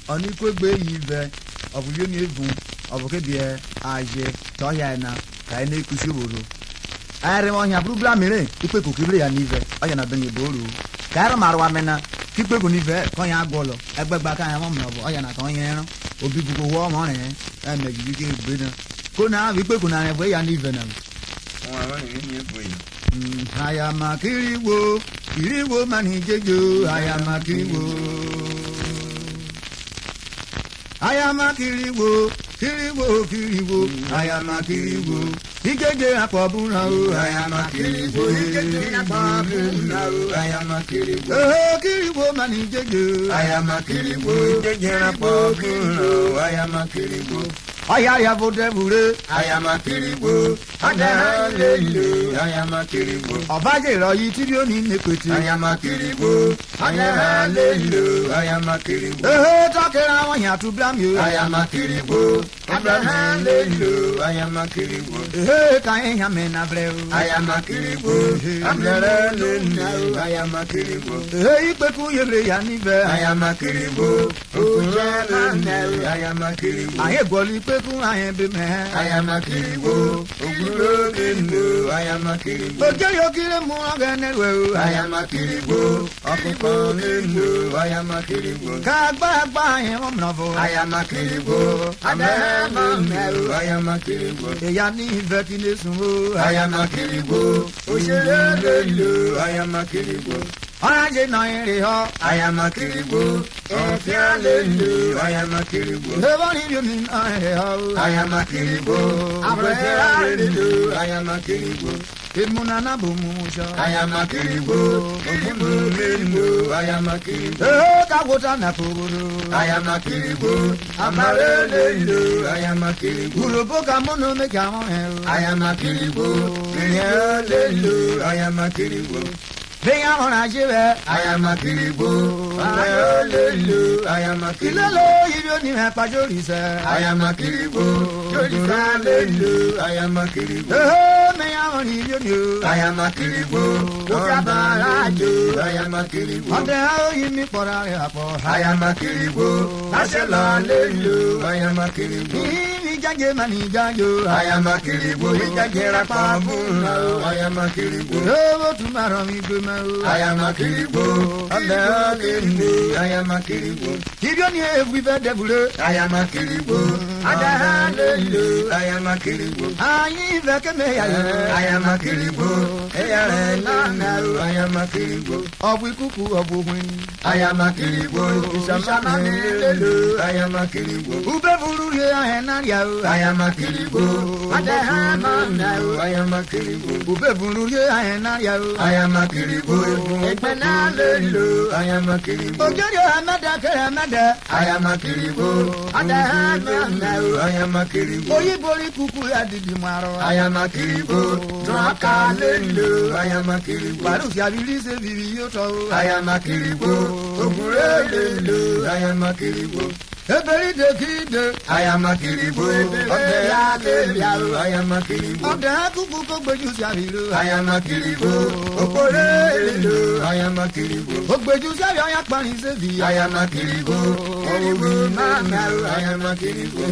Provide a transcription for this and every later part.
Oni kwegbe yive obuye ni egun obuke bie aje to ya na ka ene ikusi obodo are mo nya problem mere ipe ko kibre ya nive oya na beni boru ka ara marwa mena kipe ko nive ko ya gbolo egbegba ka ya mo mo oya na kan yen ran obi bugo wo mo re e me gi ki gbe na ko na wi pe ko na re bo ya nive na won àwọn ni bo yi aya kiriwo mani jejo aya kiriwo aya kiriwo Ikeje akobuna o aya kiriwo ikeje akobuna o aya kiriwo kiriwo mani jejo aya kiriwo ikeje akobuna o aya kiriwo Aya ya vode bure aya kiriwo ada lele aya kiriwo Obaje ro yi ti bi oni nepete aya kiriwo ada lele aya kiriwo tokera won ya tu blam yo aya kiriwo ada lele aya kiriwo ka ya me na bre aya kiriwo ada lele aya kiriwo ipe ku yere ya ni be aya kiriwo okuja lele aya kiriwo aye goli pe ku aye be me aya kiriwo oguro kendo aya kiriwo oje yo kire mu agene we aya kiriwo okuko kendo aya kiriwo ka gba yen mo mnavo aya kiriwo amema me aya kiriwo eya ni vetine sunwo aya kiriwo ojere lelo aya kiriwo Araje na ire ho aya kiriwo ofia lelo aya kiriwo Nebani bi mi na ire ho aya kiriwo Abre lelo aya kiriwo Emuna na bomusha aya kiriwo Ogimu lelo aya kiriwo ka gota na kogoro aya kiriwo Amare lelo aya kiriwo Urobo ka mono me ka mo aya kiriwo Ire lelo aya kiriwo Beya mona jibe aya kiriwo aya lelo aya kiriwo Lelo ibyo ni me pa jori se aya kiriwo jori sa lelo aya kiriwo me ya oni ibyo ni aya kiriwo o ka bara jo aya kiriwo ande o yimi pora re apo aya kiriwo asela lelo aya kiriwo ni janje mani janjo aya kiriwo janje ra pa buna aya kiriwo o tumaro mi gbe aya kiriwo ala kende aya kiriwo ibyo ni evive debule aya kiriwo ada lelo aya kiriwo ayi veke me aya kiriwo eyare na aya kiriwo obu ikuku obu hun aya kiriwo isama lelo aya kiriwo ube buru ye ahena ya aya kiriwo ada na aya kiriwo ube buru ye ahena ya aya kiriwo Ekpena lelo aya kiriwo Ojojo amada kere amada aya kiriwo Ada na aya kiriwo Oyibori kuku ya didi maro aya kiriwo Draka lelo aya kiriwo Baru si abili se vivi yoto aya kiriwo Ogure lelo aya kiriwo Eberi de kide aya kiriwo Ode ya lelo aya kiriwo Ode kuku ko gbeju si abilo aya kiriwo Okore lelo aya kiriwo Ogbeju si abilo aya parin se vi aya kiriwo Kiriwo mama aya kiriwo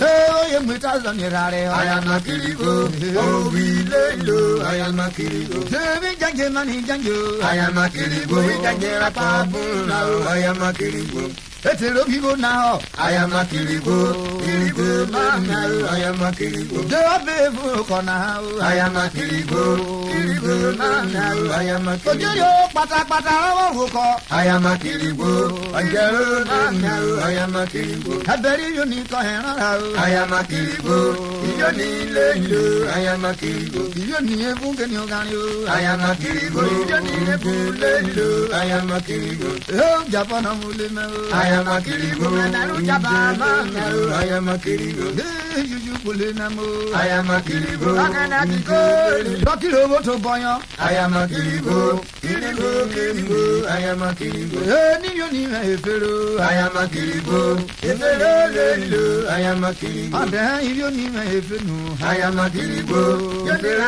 Oye mwita ni rare aya kiriwo Owi lelo aya kiriwo Jebi janje mani janjo aya kiriwo Janje rapa buna aya kiriwo Etero vivo now aya kiriwo Kiriwo mama aya kiriwo Debe fu kona aya kiriwo Kiriwo mama aya kiriwo Ojojo pata wo ko aya kiriwo Ajero mama aya kiriwo Aberi yo ni ko henra aya kiriwo Iyo ni lelo aya kiriwo Iyo ni efu ke ni ogani aya kiriwo Iyo ni efu lelo aya kiriwo O Japan mule me aya kiriwo Madaru jaba mama aya kiriwo Juju pole na mo. I am a kiribo. Akana kiko. Dokiro woto boyan. I am a kiribo. Kiribo. I am a kiribo. Ni yo ni efero. I am a kiribo. Efero. I am a kiribo. Ada yo ni efenu. I am a kiribo. Efero.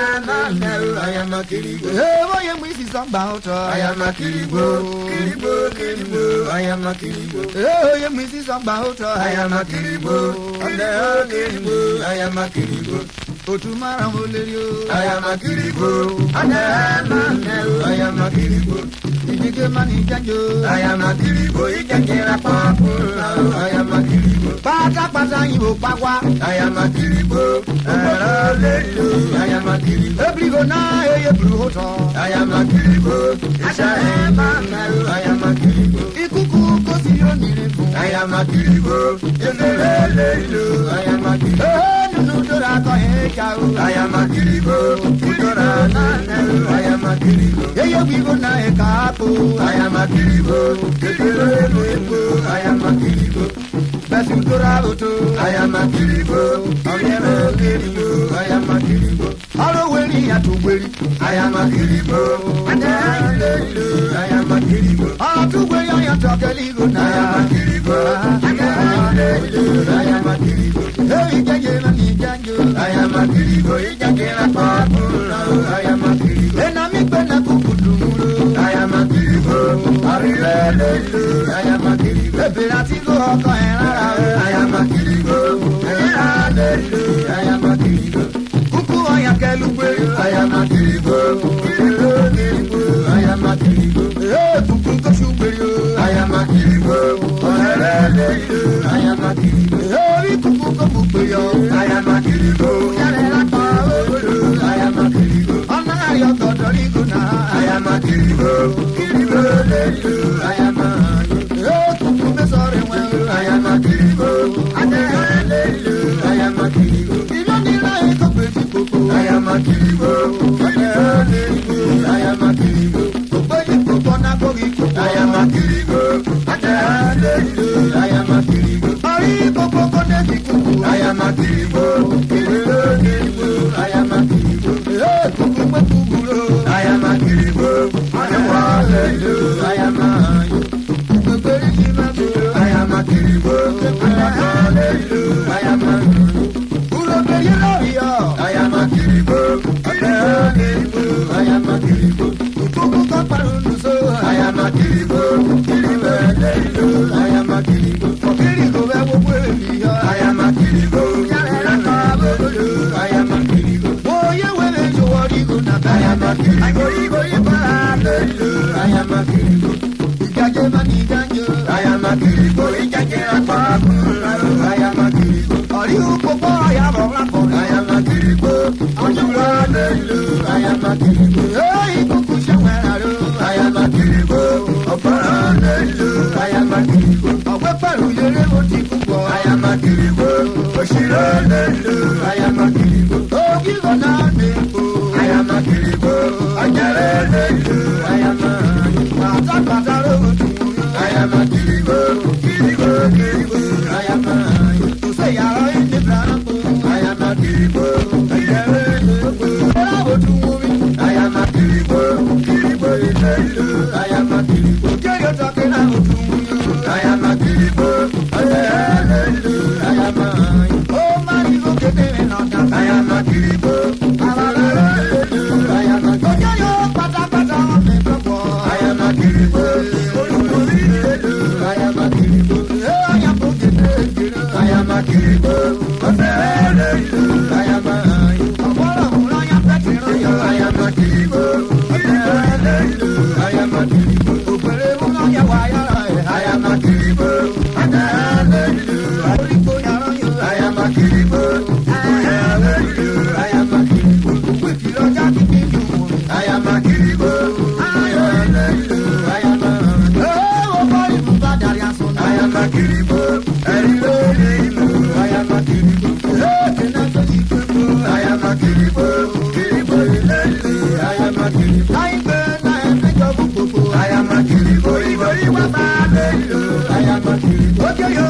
I am a kiribo. Boye mu isi samba oto. I am a kiribo. Kiribo. I am a kiribo. Boye mu isi samba oto. I am a kiribo. Kiribo. I am a kiribo. Otumara molerio. I am a kiribo. I am a kiribo. Ijike mani janjo. I am a kiribo. Ijekera papu. I am a kiribo. Pata yibo pakwa. I am a kiribo. I am a kiribo. Ebligo na eye bruhoto. I am a kiribo. I am a kiribo. Ikuku kosi yo nirefu. I am a kiribo. I am a kiribo. Nunu dora ko hejao. I am a kiribo. I am a kiribo. Eye wigo na ekapo. I am a kiribo. I am a kiribo. Besu dora oto. I am a kiribo. I am a kiribo. Aro weli atugweri. I am a kiribo. I am a kiribo. Atugweri ya tokeli go na. I am a kiribo. I am a kiribo. Hey jaje na ni janjo. I am a kiribo. Ijekera papu. I am a kiribo. Ena mi pena kukudumuro. I am a kiribo. I am a kiribo. Eberati go oko erara. I am a kiribo. I am a kiribo. Kuku oya kelugbe. I am a kiribo. I am a kiribo. Kuku koshugbe yo. I am a kiribo. I am a kiribo. Kuku kokugbe yo. I am a kiribo. I am a kiribo. Ona yo godori go na. I am a kiribo. I am a Kuku mesore we. I am a kiribo. I am a kiribo. Ilo ni la e ko peji koko. I am a kiribo. I am a kiribo. Peji koko na kogi koko. I am a kiribo. I am a kiribo. Ari koko ko ne ki kuku. I am a kiribo. I am a kiribo. Kuku me kuguro. I am a kiribo. I am a Kuku ji ma go. I am a kiribo. I am a Uro be ye lo yo. I am a kiribo. I am a kiribo. Kuku ko paru nuso. I am a kiribo. I am a kiribo. Kiri go be wo we yo. I am a kiribo. I am a kiribo. Wo ye we be jo wori go na. I am a kiribo. I am a kiribo. Igaje ma ni janjo. I am a kiribo. Ijekera papu. I am a kiribo. Ari koko ya bo la bo. I am a kiribo. I am a kiribo. Hey kuku shawara ro. I am a kiribo. I am a kiribo. Awe paru ye re wo ti kuko. I am a kiribo. I am a kiribo. Ogi go na me ko. I am a kiribo. I am a Pata pata ro tu. I am a kiribo. I am a Tu se ya ro ni branco. I am a kiribo. Ora wo tu mi. I am a kiribo. I am a kiribo. Ke yo ta ke na wo tu mi. I am a kiribo. I am a O ma ni go ke te na da. I am a kiribo. I am a Ojo yo pata pata me ko. I am a kiribo. I am a kiribo. E ya po ke te ke. I am a kiribo. I am a Awara mo la ya pe ti ro yo. I am a kiribo. I am a kiribo. Opere mo la ya wa ya ra. I am a kiribo. Ori ko ya ro yo. I am a kiribo. I am a kiribo. We ti lo ja ki ki mo. I am a kiribo. I am a O ba ri mu ba dari aso. I am a kiribo. I am a kiribo. E na so ti ko. I am a kiribo. I am a kiribo. Ai be na e pe jo bu. I am a kiribo. I am a kiribo. Ojo yo